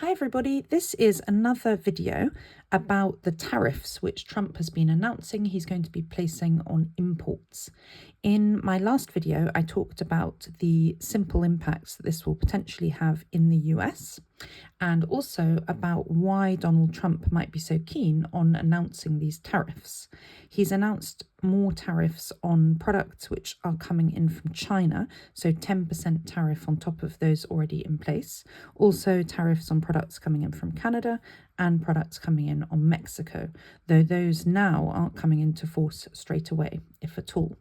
Hi everybody, this is another video about the tariffs which Trump has been announcing he's going to be placing on imports. In my last video, I talked about the simple impacts that this will potentially have in the US and also about why Donald Trump might be so keen on announcing these tariffs. He's announced more tariffs on products which are coming in from China, so 10% tariff on top of those already in place. Also tariffs on products coming in from Canada and products coming in on Mexico, though those now aren't coming into force straight away, if at all.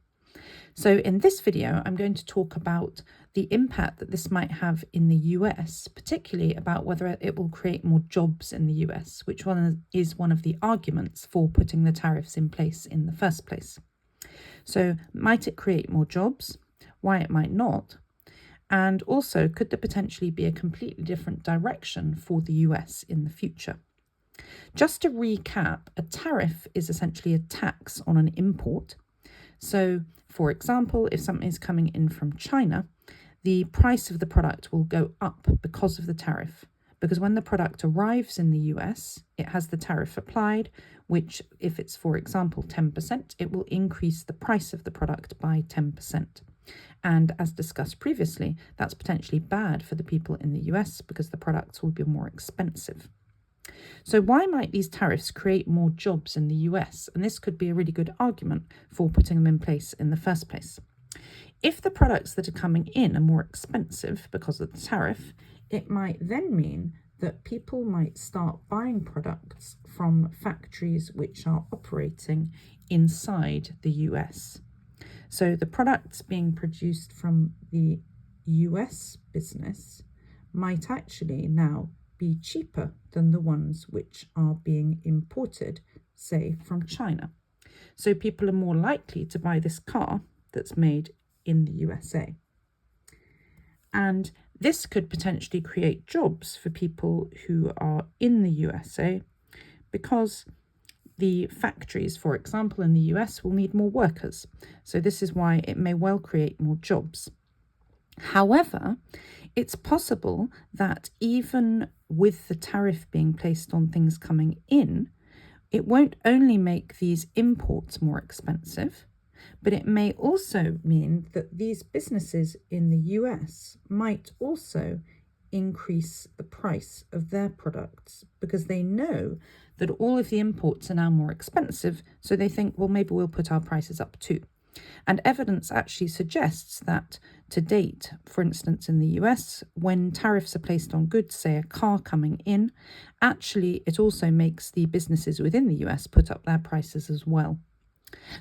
So in this video, I'm going to talk about the impact that this might have in the US, particularly about whether it will create more jobs in the US, which is one of the arguments for putting the tariffs in place in the first place. So might it create more jobs? Why it might not? And also, could there potentially be a completely different direction for the US in the future? Just to recap, a tariff is essentially a tax on an import. So, for example, if something is coming in from China, the price of the product will go up because of the tariff. Because when the product arrives in the US, it has the tariff applied, which, if it's, for example, 10%, it will increase the price of the product by 10%. And as discussed previously, that's potentially bad for the people in the US because the products will be more expensive. So why might these tariffs create more jobs in the US? And this could be a really good argument for putting them in place in the first place. If the products that are coming in are more expensive because of the tariff, it might then mean that people might start buying products from factories which are operating inside the US. So the products being produced from the US business might actually now be cheaper than the ones which are being imported, say, from China. So people are more likely to buy this car that's made in the USA. And this could potentially create jobs for people who are in the USA because the factories, for example, in the US will need more workers. So this is why it may well create more jobs. However, it's possible that even with the tariff being placed on things coming in, it won't only make these imports more expensive, but it may also mean that these businesses in the US might also increase the price of their products because they know that all of the imports are now more expensive, so they think, well, maybe we'll put our prices up too. And evidence actually suggests that to date, for instance, in the US, when tariffs are placed on goods, say a car coming in, actually it also makes the businesses within the US put up their prices as well.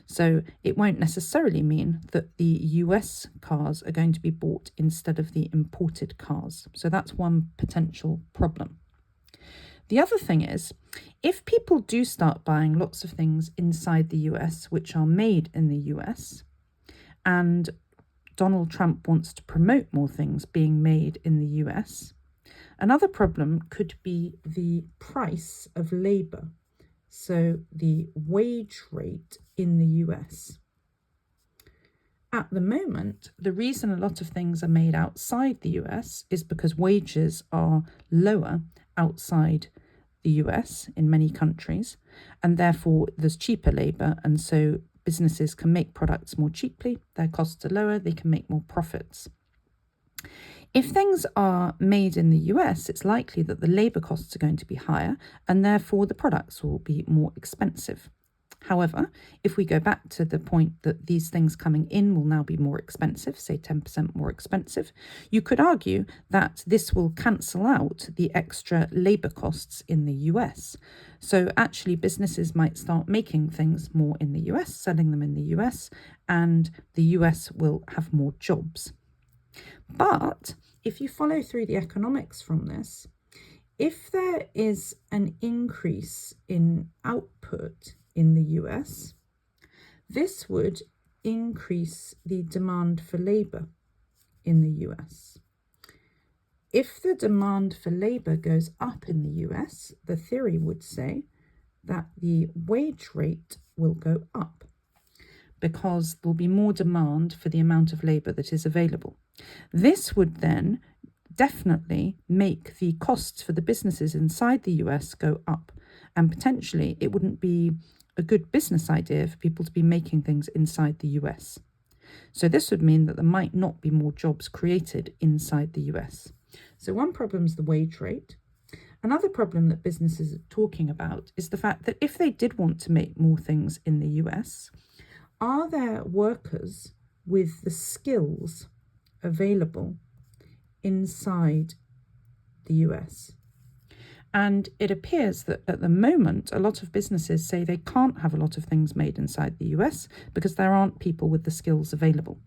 So it won't necessarily mean that the US cars are going to be bought instead of the imported cars. So that's one potential problem. The other thing is, if people do start buying lots of things inside the US which are made in the US, and Donald Trump wants to promote more things being made in the US, another problem could be the price of labor, so the wage rate in the US. At the moment, the reason a lot of things are made outside the US is because wages are lower outside the US in many countries, and therefore there's cheaper labor, and so businesses can make products more cheaply, their costs are lower, they can make more profits. If things are made in the US, it's likely that the labor costs are going to be higher, and therefore the products will be more expensive. However, if we go back to the point that these things coming in will now be more expensive, say 10% more expensive, you could argue that this will cancel out the extra labor costs in the US. So actually businesses might start making things more in the US, selling them in the US, and the US will have more jobs. But if you follow through the economics from this, if there is an increase in output in the US, this would increase the demand for labor in the US. If the demand for labor goes up in the US, the theory would say that the wage rate will go up because there'll be more demand for the amount of labor that is available. This would then definitely make the costs for the businesses inside the US go up. And potentially it wouldn't be a good business idea for people to be making things inside the US. So this would mean that there might not be more jobs created inside the US. So one problem is the wage rate. Another problem that businesses are talking about is the fact that if they did want to make more things in the US, are there workers with the skills available inside the US? And it appears that at the moment, a lot of businesses say they can't have a lot of things made inside the US because there aren't people with the skills available.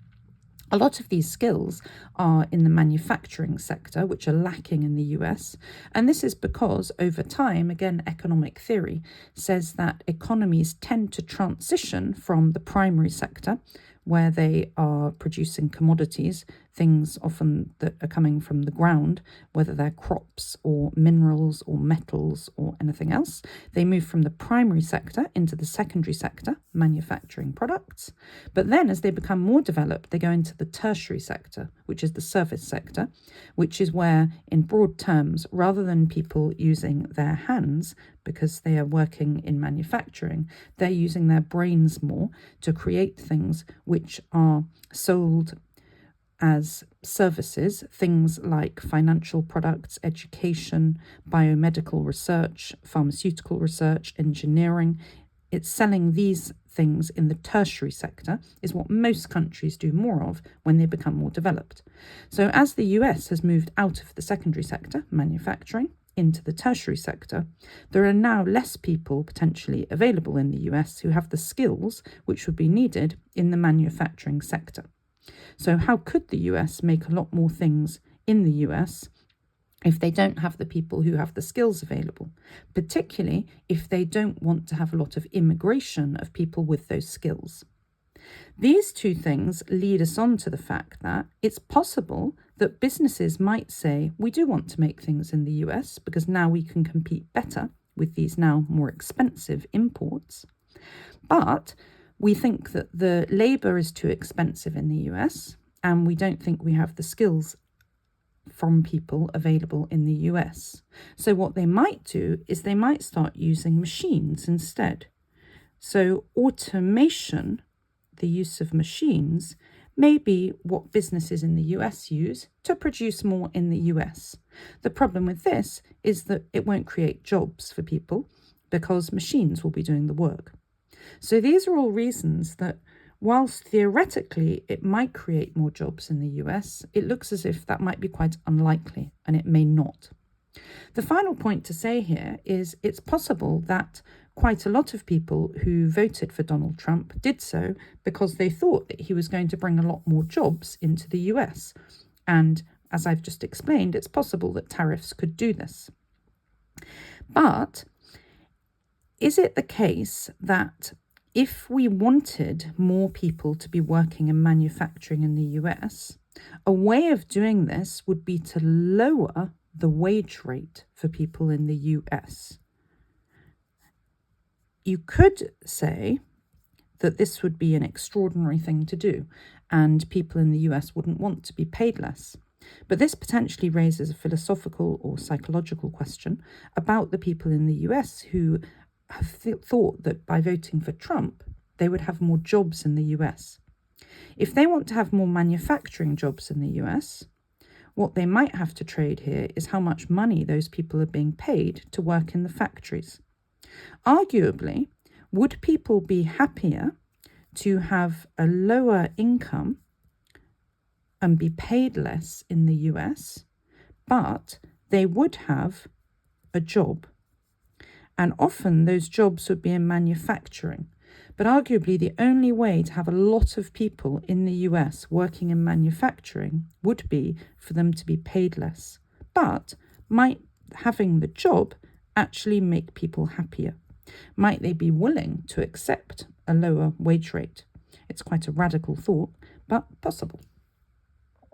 A lot of these skills are in the manufacturing sector, which are lacking in the US. And this is because over time, again, economic theory says that economies tend to transition from the primary sector, where they are producing commodities, things often that are coming from the ground, whether they're crops or minerals or metals or anything else. They move from the primary sector into the secondary sector, manufacturing products. But then as they become more developed, they go into the tertiary sector, which is the service sector, which is where, in broad terms, rather than people using their hands because they are working in manufacturing, they're using their brains more to create things which are sold as services, things like financial products, education, biomedical research, pharmaceutical research, engineering. It's selling these things in the tertiary sector is what most countries do more of when they become more developed. So as the US has moved out of the secondary sector, manufacturing, into the tertiary sector, there are now less people potentially available in the US who have the skills which would be needed in the manufacturing sector. So how could the US make a lot more things in the US if they don't have the people who have the skills available, particularly if they don't want to have a lot of immigration of people with those skills? These two things lead us on to the fact that it's possible that businesses might say, we do want to make things in the US because now we can compete better with these now more expensive imports. But we think that the labour is too expensive in the US and we don't think we have the skills from people available in the US. So what they might do is they might start using machines instead. So automation, the use of machines, may be what businesses in the US use to produce more in the US. The problem with this is that it won't create jobs for people because machines will be doing the work. So these are all reasons that whilst theoretically it might create more jobs in the US, it looks as if that might be quite unlikely, and it may not. The final point to say here is it's possible that quite a lot of people who voted for Donald Trump did so because they thought that he was going to bring a lot more jobs into the US. And as I've just explained, it's possible that tariffs could do this. But is it the case that if we wanted more people to be working in manufacturing in the US, a way of doing this would be to lower the wage rate for people in the US? You could say that this would be an extraordinary thing to do, and people in the US wouldn't want to be paid less. But this potentially raises a philosophical or psychological question about the people in the US who have thought that by voting for Trump, they would have more jobs in the US. If they want to have more manufacturing jobs in the US, what they might have to trade here is how much money those people are being paid to work in the factories. Arguably, would people be happier to have a lower income and be paid less in the US, but they would have a job? And often those jobs would be in manufacturing. But arguably the only way to have a lot of people in the US working in manufacturing would be for them to be paid less. But might having the job actually make people happier? Might they be willing to accept a lower wage rate? It's quite a radical thought, but possible.